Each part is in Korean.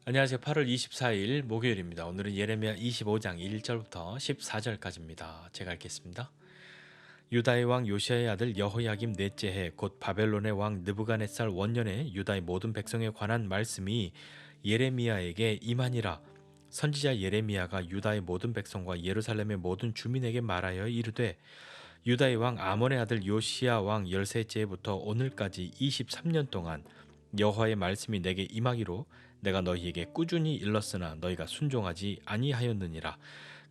안녕하세요. 8월 24일 목요일입니다. 오늘은 예레미야 25장 1절부터 14절까지입니다. 제가 읽겠습니다. 유다의 왕 요시아의 아들 여호야김 넷째 해 곧 바벨론의 왕 느부갓네살 원년에 유다의 모든 백성에 관한 말씀이 예레미야에게 임하니라. 선지자 예레미야가 유다의 모든 백성과 예루살렘의 모든 주민에게 말하여 이르되 유다의 왕 아몬의 아들 요시야 왕 13째 해부터 오늘까지 23년 동안 여호와의 말씀이 내게 임하기로 내가 너희에게 꾸준히 일렀으나 너희가 순종하지 아니하였느니라.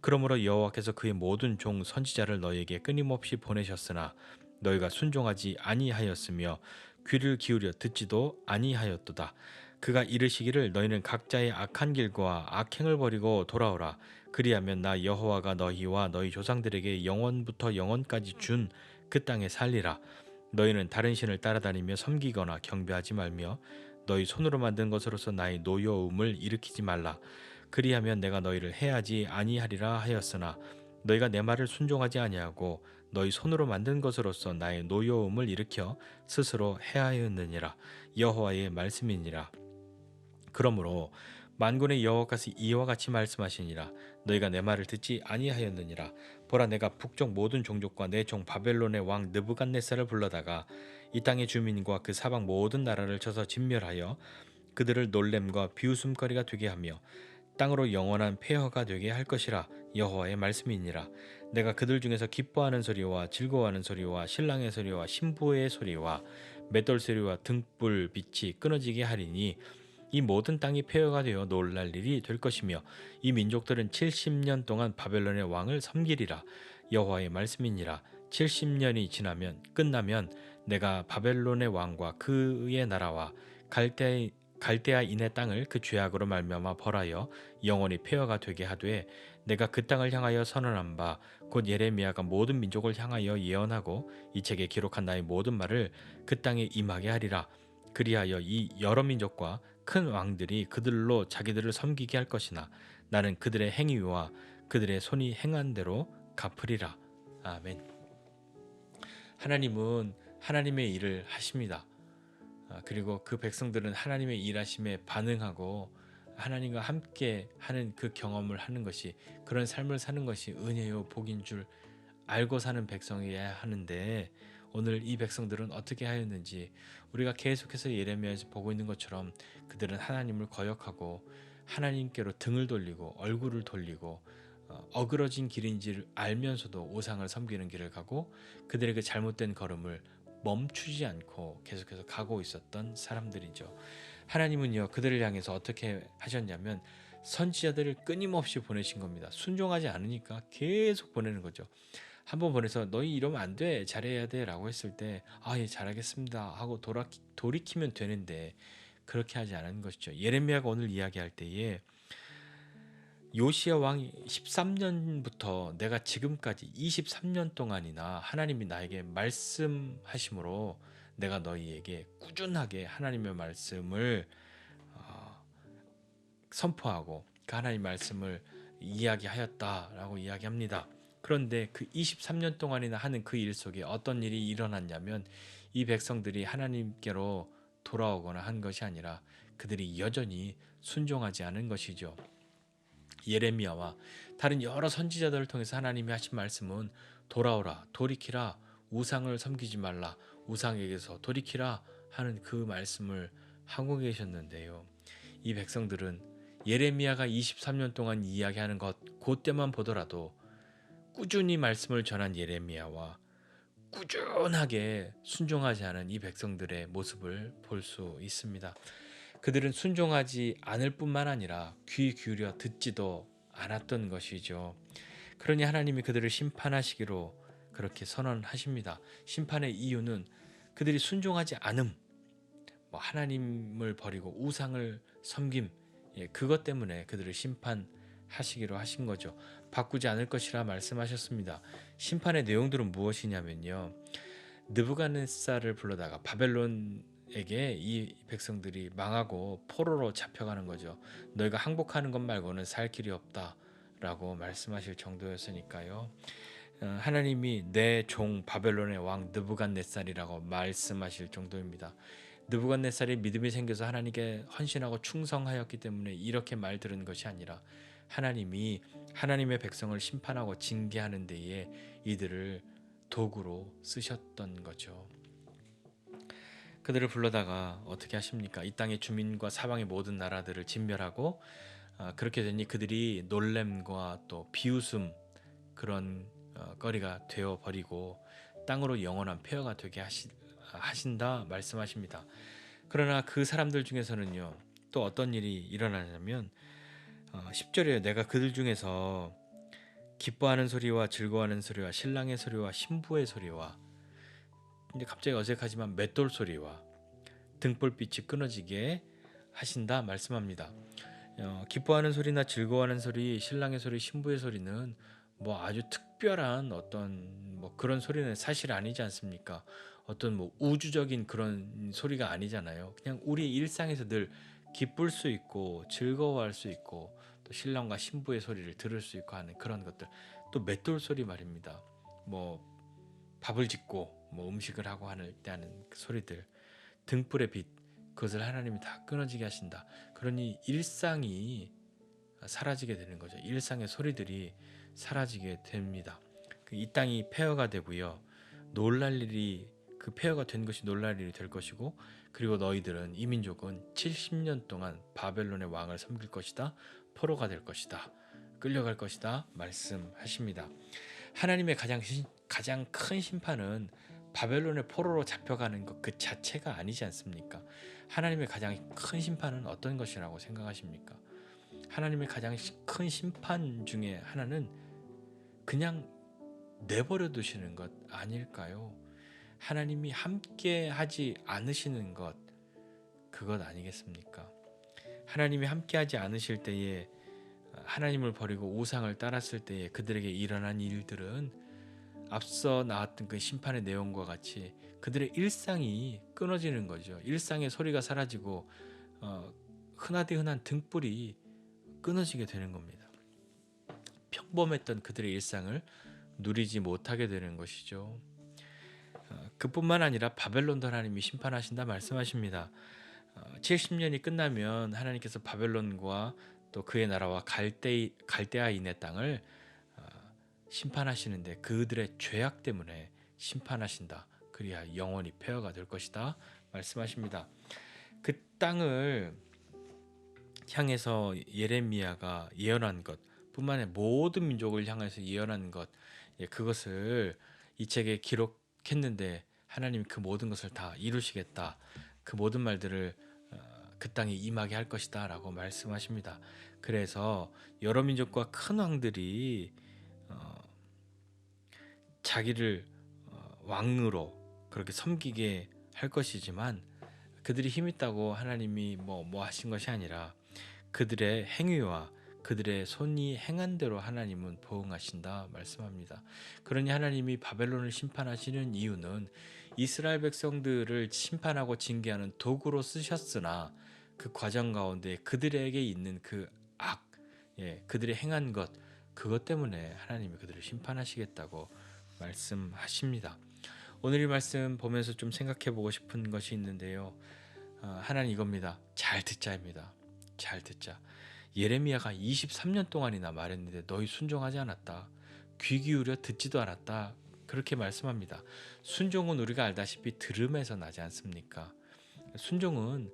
그러므로 여호와께서 그의 모든 종 선지자를 너희에게 끊임없이 보내셨으나 너희가 순종하지 아니하였으며 귀를 기울여 듣지도 아니하였도다. 그가 이르시기를 너희는 각자의 악한 길과 악행을 버리고 돌아오라. 그리하면 나 여호와가 너희와 너희 조상들에게 영원부터 영원까지 준 그 땅에 살리라. 너희는 다른 신을 따라다니며 섬기거나 경배하지 말며 너희 손으로 만든 것으로서 나의 노여움을 일으키지 말라. 그리하면 내가 너희를 해하지 아니하리라 하였으나 너희가 내 말을 순종하지 아니하고 너희 손으로 만든 것으로서 나의 노여움을 일으켜 스스로 해하였느니라. 여호와의 말씀이니라. 그러므로 만군의 여호와께서 이와 같이 말씀하시니라. 너희가 내 말을 듣지 아니하였느니라. 보라, 내가 북쪽 모든 종족과 내 종 바벨론의 왕 느부갓네살을 불러다가 이 땅의 주민과 그 사방 모든 나라를 쳐서 진멸하여 그들을 놀램과 비웃음거리가 되게 하며 땅으로 영원한 폐허가 되게 할 것이라. 여호와의 말씀이니라. 내가 그들 중에서 기뻐하는 소리와 즐거워하는 소리와 신랑의 소리와 신부의 소리와 맷돌 소리와 등불 빛이 끊어지게 하리니 이 모든 땅이 폐허가 되어 놀랄 일이 될 것이며 이 민족들은 70년 동안 바벨론의 왕을 섬기리라. 여호와의 말씀이니라. 70년이 지나면 끝나면 내가 바벨론의 왕과 그의 나라와 갈대아인의 땅을 그 죄악으로 말미암아 벌하여 영원히 폐허가 되게 하되 내가 그 땅을 향하여 선언한 바 곧 예레미야가 모든 민족을 향하여 예언하고 이 책에 기록한 나의 모든 말을 그 땅에 임하게 하리라. 그리하여 이 여러 민족과 큰 왕들이 그들로 자기들을 섬기게 할 것이나 나는 그들의 행위와 그들의 손이 행한 대로 갚으리라. 아멘. 하나님은 하나님의 일을 하십니다. 그리고 그 백성들은 하나님의 일하심에 반응하고 하나님과 함께 하는 그 경험을 하는 것이, 그런 삶을 사는 것이 은혜요 복인 줄 알고 사는 백성이어야 하는데, 오늘 이 백성들은 어떻게 하였는지 우리가 계속해서 예레미야에서 보고 있는 것처럼 그들은 하나님을 거역하고 하나님께로 등을 돌리고 얼굴을 돌리고 어그러진 길인지를 알면서도 우상을 섬기는 길을 가고 그들의 그 잘못된 걸음을 멈추지 않고 계속해서 가고 있었던 사람들이죠. 하나님은요, 그들을 향해서 어떻게 하셨냐면 선지자들을 끊임없이 보내신 겁니다. 순종하지 않으니까 계속 보내는 거죠. 한번 보내서 너희 이러면 안 돼, 잘해야 돼 라고 했을 때 예, 잘하겠습니다 하고 돌이키면 되는데 그렇게 하지 않은 것이죠. 예레미야가 오늘 이야기할 때에 요시야 왕이 13년부터 내가 지금까지 23년 동안이나 하나님이 나에게 말씀하심으로 내가 너희에게 꾸준하게 하나님의 말씀을 선포하고 그 하나님 말씀을 이야기하였다라고 이야기합니다. 그런데 그 23년 동안이나 하는 그 일 속에 어떤 일이 일어났냐면 이 백성들이 하나님께로 돌아오거나 한 것이 아니라 그들이 여전히 순종하지 않은 것이죠. 예레미야와 다른 여러 선지자들을 통해서 하나님이 하신 말씀은 돌아오라, 돌이키라, 우상을 섬기지 말라, 우상에게서 돌이키라 하는 그 말씀을 하고 계셨는데요. 이 백성들은 예레미야가 23년 동안 이야기하는 것 그때만 보더라도 꾸준히 말씀을 전한 예레미야와 꾸준하게 순종하지 않은 이 백성들의 모습을 볼 수 있습니다. 그들은 순종하지 않을 뿐만 아니라 귀 기울여 듣지도 않았던 것이죠. 그러니 하나님이 그들을 심판하시기로 그렇게 선언하십니다. 심판의 이유는 그들이 순종하지 않음, 하나님을 버리고 우상을 섬김, 그것 때문에 그들을 심판하시기로 하신 거죠. 바꾸지 않을 것이라 말씀하셨습니다. 심판의 내용들은 무엇이냐면요, 느부갓네살을 불러다가 바벨론에게 이 백성들이 망하고 포로로 잡혀가는 거죠. 너희가 항복하는 것 말고는 살 길이 없다 라고 말씀하실 정도였으니까요. 하나님이 내 종 바벨론의 왕 느부갓네살이라고 말씀하실 정도입니다. 느부갓네살이 믿음이 생겨서 하나님께 헌신하고 충성하였기 때문에 이렇게 말 들은 것이 아니라 하나님이 하나님의 백성을 심판하고 징계하는 데에 이들을 도구로 쓰셨던 거죠. 그들을 불러다가 어떻게 하십니까? 이 땅의 주민과 사방의 모든 나라들을 진멸하고 그렇게 되니 그들이 놀램과 또 비웃음 그런 거리가 되어 버리고 땅으로 영원한 폐허가 되게 하신다 말씀하십니다. 그러나 그 사람들 중에서는요, 또 어떤 일이 일어나냐면 10절에 내가 그들 중에서 기뻐하는 소리와 즐거워하는 소리와 신랑의 소리와 신부의 소리와 이제 갑자기 어색하지만 맷돌 소리와 등불빛이 끊어지게 하신다 말씀합니다. 기뻐하는 소리나 즐거워하는 소리, 신랑의 소리, 신부의 소리는 뭐 아주 특별한 어떤 뭐 그런 소리는 사실 아니지 않습니까? 어떤 뭐 우주적인 그런 소리가 아니잖아요. 그냥 우리 일상에서 늘 기쁠 수 있고 즐거워할 수 있고 또 신랑과 신부의 소리를 들을 수 있고 하는 그런 것들. 또 맷돌 소리 말입니다. 뭐 밥을 짓고 뭐 음식을 하고 할 때 하는 그 소리들, 등불의 빛, 그것을 하나님이 다 끊어지게 하신다. 그러니 일상이 사라지게 되는 거죠. 일상의 소리들이 사라지게 됩니다. 이 땅이 폐허가 되고요. 놀랄 일이 그 폐허가 된 것이 놀랄 일이 될 것이고, 그리고 너희들은 이 민족은 70년 동안 바벨론의 왕을 섬길 것이다. 포로가 될 것이다. 끌려갈 것이다. 말씀하십니다. 하나님의 가장 큰 심판은 바벨론의 포로로 잡혀가는 것 그 자체가 아니지 않습니까? 하나님의 가장 큰 심판은 어떤 것이라고 생각하십니까? 하나님의 가장 큰 심판 중에 하나는 그냥 내버려 두시는 것 아닐까요? 하나님이 함께 하지 않으시는 것, 그것 아니겠습니까? 하나님이 함께 하지 않으실 때에 하나님을 버리고 우상을 따랐을 때에 그들에게 일어난 일들은 앞서 나왔던 그 심판의 내용과 같이 그들의 일상이 끊어지는 거죠. 일상의 소리가 사라지고 흔하디 흔한 등불이 끊어지게 되는 겁니다. 평범했던 그들의 일상을 누리지 못하게 되는 것이죠. 그뿐만 아니라 바벨론도 하나님이 심판하신다 말씀하십니다. 70년이 끝나면 하나님께서 바벨론과 또 그의 나라와 갈대아인의 땅을 심판하시는데 그들의 죄악 때문에 심판하신다. 그리야 영원히 폐허가 될 것이다 말씀하십니다. 그 땅을 향해서 예레미야가 예언한 것 뿐만 아니라 모든 민족을 향해서 예언한 것, 그것을 이 책에 기록했는데 하나님이 그 모든 것을 다 이루시겠다. 그 모든 말들을 그 땅에 임하게 할 것이다 라고 말씀하십니다. 그래서 여러 민족과 큰 왕들이 자기를 왕으로 그렇게 섬기게 할 것이지만 그들이 힘 있다고 하나님이 뭐 하신 것이 아니라 그들의 행위와 그들의 손이 행한 대로 하나님은 보응하신다 말씀합니다. 그러니 하나님이 바벨론을 심판하시는 이유는 이스라엘 백성들을 심판하고 징계하는 도구로 쓰셨으나 그 과정 가운데 그들에게 있는 그 악, 그들이 행한 것, 그것 때문에 하나님이 그들을 심판하시겠다고 말씀하십니다. 오늘 이 말씀 보면서 좀 생각해 보고 싶은 것이 있는데요. 하나는 이겁니다. 잘 듣자입니다. 잘 듣자. 예레미야가 23년 동안이나 말했는데 너희 순종하지 않았다. 귀 기울여 듣지도 않았다. 그렇게 말씀합니다. 순종은 우리가 알다시피 들음에서 나지 않습니까? 순종은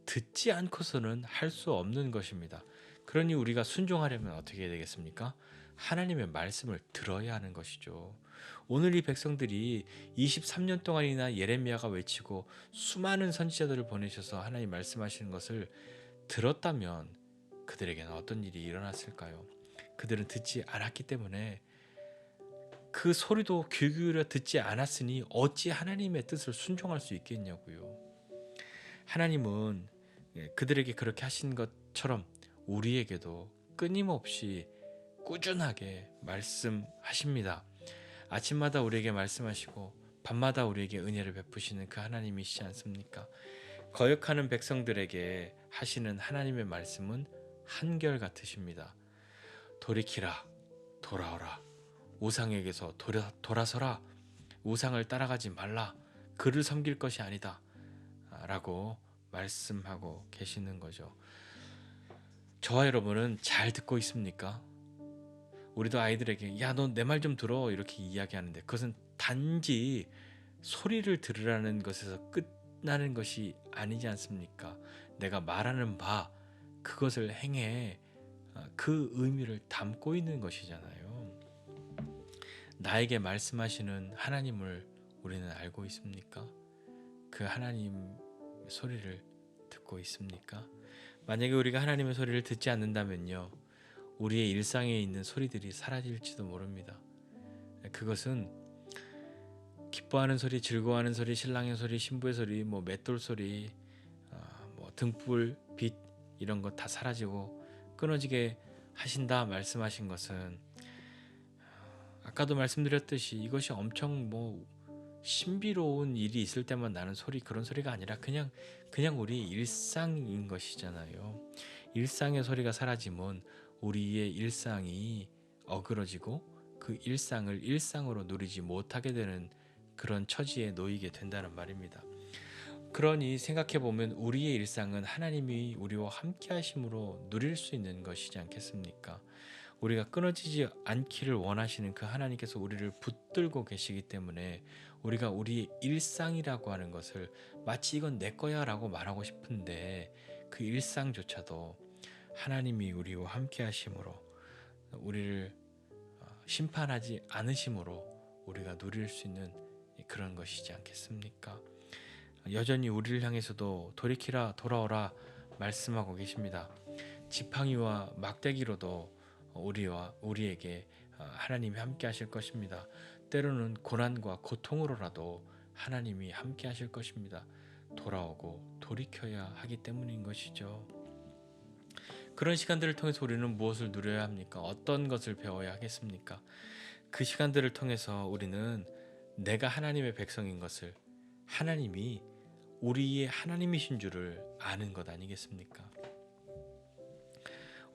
듣지 않고서는 할 수 없는 것입니다. 그러니 우리가 순종하려면 어떻게 해야 되겠습니까? 하나님의 말씀을 들어야 하는 것이죠. 오늘 이 백성들이 23년 동안이나 예레미야가 외치고 수많은 선지자들을 보내셔서 하나님 말씀하시는 것을 들었다면 그들에게는 어떤 일이 일어났을까요? 그들은 듣지 않았기 때문에 그 소리도 귀 기울여 듣지 않았으니 어찌 하나님의 뜻을 순종할 수 있겠냐고요. 하나님은 그들에게 그렇게 하신 것처럼 우리에게도 끊임없이 꾸준하게 말씀하십니다. 아침마다 우리에게 말씀하시고 밤마다 우리에게 은혜를 베푸시는 그 하나님이시지 않습니까? 거역하는 백성들에게 하시는 하나님의 말씀은 한결같으십니다. 돌이키라, 돌아오라, 우상에게서 돌아서라, 우상을 따라가지 말라, 그를 섬길 것이 아니다 라고 말씀하고 계시는 거죠. 저와 여러분은 잘 듣고 있습니까? 우리도 아이들에게 야, 너 내 말 좀 들어 이렇게 이야기하는데 그것은 단지 소리를 들으라는 것에서 끝나는 것이 아니지 않습니까? 내가 말하는 바 그것을 행해 그 의미를 담고 있는 것이잖아요. 나에게 말씀하시는 하나님을 우리는 알고 있습니까? 그 하나님 소리를 듣고 있습니까? 만약에 우리가 하나님의 소리를 듣지 않는다면요, 우리의 일상에 있는 소리들이 사라질지도 모릅니다. 그것은 기뻐하는 소리, 즐거워하는 소리, 신랑의 소리, 신부의 소리, 뭐 맷돌 소리, 뭐 등불, 빛 이런 것 다 사라지고 끊어지게 하신다 말씀하신 것은 아까도 말씀드렸듯이 이것이 엄청 뭐 신비로운 일이 있을 때만 나는 소리, 그런 소리가 아니라 그냥 우리 일상인 것이잖아요. 일상의 소리가 사라지면 우리의 일상이 어그러지고 그 일상을 일상으로 누리지 못하게 되는 그런 처지에 놓이게 된다는 말입니다. 그러니 생각해 보면 우리의 일상은 하나님이 우리와 함께 하심으로 누릴 수 있는 것이지 않겠습니까? 우리가 끊어지지 않기를 원하시는 그 하나님께서 우리를 붙들고 계시기 때문에 우리가 우리의 일상이라고 하는 것을 마치 이건 내 거야 라고 말하고 싶은데 그 일상조차도 하나님이 우리와 함께 하심으로 우리를 심판하지 않으심으로 우리가 누릴 수 있는 그런 것이지 않겠습니까? 여전히 우리를 향해서도 돌이키라 돌아오라 말씀하고 계십니다. 지팡이와 막대기로도 우리에게 하나님이 함께 하실 것입니다. 때로는 고난과 고통으로라도 하나님이 함께 하실 것입니다. 돌아오고 돌이켜야 하기 때문인 것이죠. 그런 시간들을 통해서 우리는 무엇을 누려야 합니까? 어떤 것을 배워야 하겠습니까? 그 시간들을 통해서 우리는 내가 하나님의 백성인 것을, 하나님이 우리의 하나님이신 줄을 아는 것 아니겠습니까?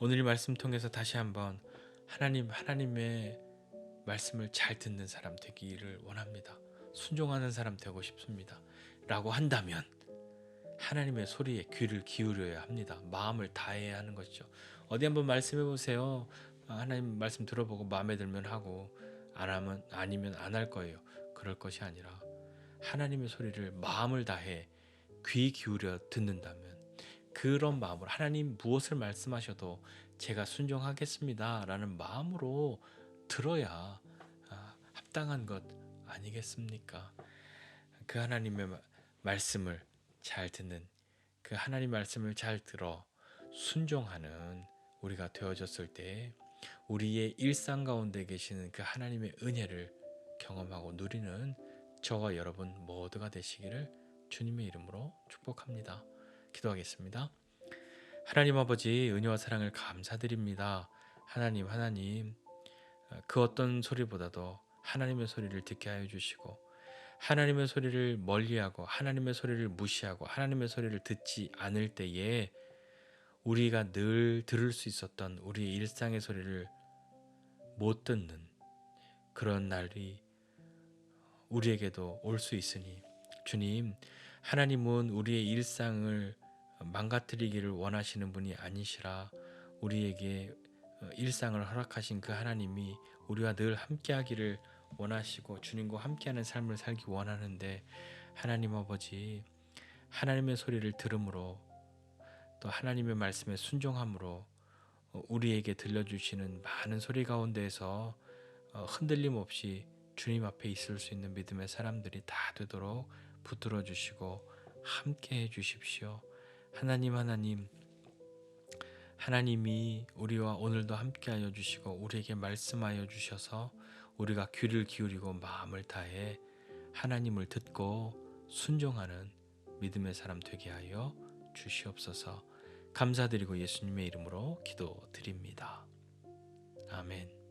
오늘 이 말씀 통해서 다시 한번 하나님의 말씀을 잘 듣는 사람 되기를 원합니다. 순종하는 사람 되고 싶습니다. 라고 한다면 하나님의 소리에 귀를 기울여야 합니다. 마음을 다해야 하는 것이죠. 어디 한번 말씀해 보세요. 하나님 말씀 들어보고 마음에 들면 하고 안 하면 아니면 안 할 거예요. 그럴 것이 아니라 하나님의 소리를 마음을 다해 귀 기울여 듣는다면 그런 마음으로 하나님 무엇을 말씀하셔도 제가 순종하겠습니다 라는 마음으로 들어야 합당한 것 아니겠습니까? 그 하나님의 말씀을 잘 듣는, 그 하나님 말씀을 잘 들어 순종하는 우리가 되어졌을 때 우리의 일상 가운데 계시는 그 하나님의 은혜를 경험하고 누리는 저와 여러분 모두가 되시기를 주님의 이름으로 축복합니다. 기도하겠습니다. 하나님 아버지, 은혜와 사랑을 감사드립니다. 하나님, 그 어떤 소리보다도 하나님의 소리를 듣게 하여 주시고 하나님의 소리를 멀리하고 하나님의 소리를 무시하고 하나님의 소리를 듣지 않을 때에 우리가 늘 들을 수 있었던 우리의 일상의 소리를 못 듣는 그런 날이 우리에게도 올 수 있으니 주님, 하나님은 우리의 일상을 망가뜨리기를 원하시는 분이 아니시라 우리에게 일상을 허락하신 그 하나님이 우리와 늘 함께하기를 원하시고 주님과 함께하는 삶을 살기 원하는데 하나님 아버지, 하나님의 소리를 들음으로 또 하나님의 말씀에 순종함으로 우리에게 들려주시는 많은 소리 가운데에서 흔들림 없이 주님 앞에 있을 수 있는 믿음의 사람들이 다 되도록 붙들어 주시고 함께 해 주십시오. 하나님이 우리와 오늘도 함께하여 주시고 우리에게 말씀하여 주셔서 우리가 귀를 기울이고 마음을 다해 하나님을 듣고 순종하는 믿음의 사람 되게 하여 주시옵소서. 감사드리고 예수님의 이름으로 기도드립니다. 아멘.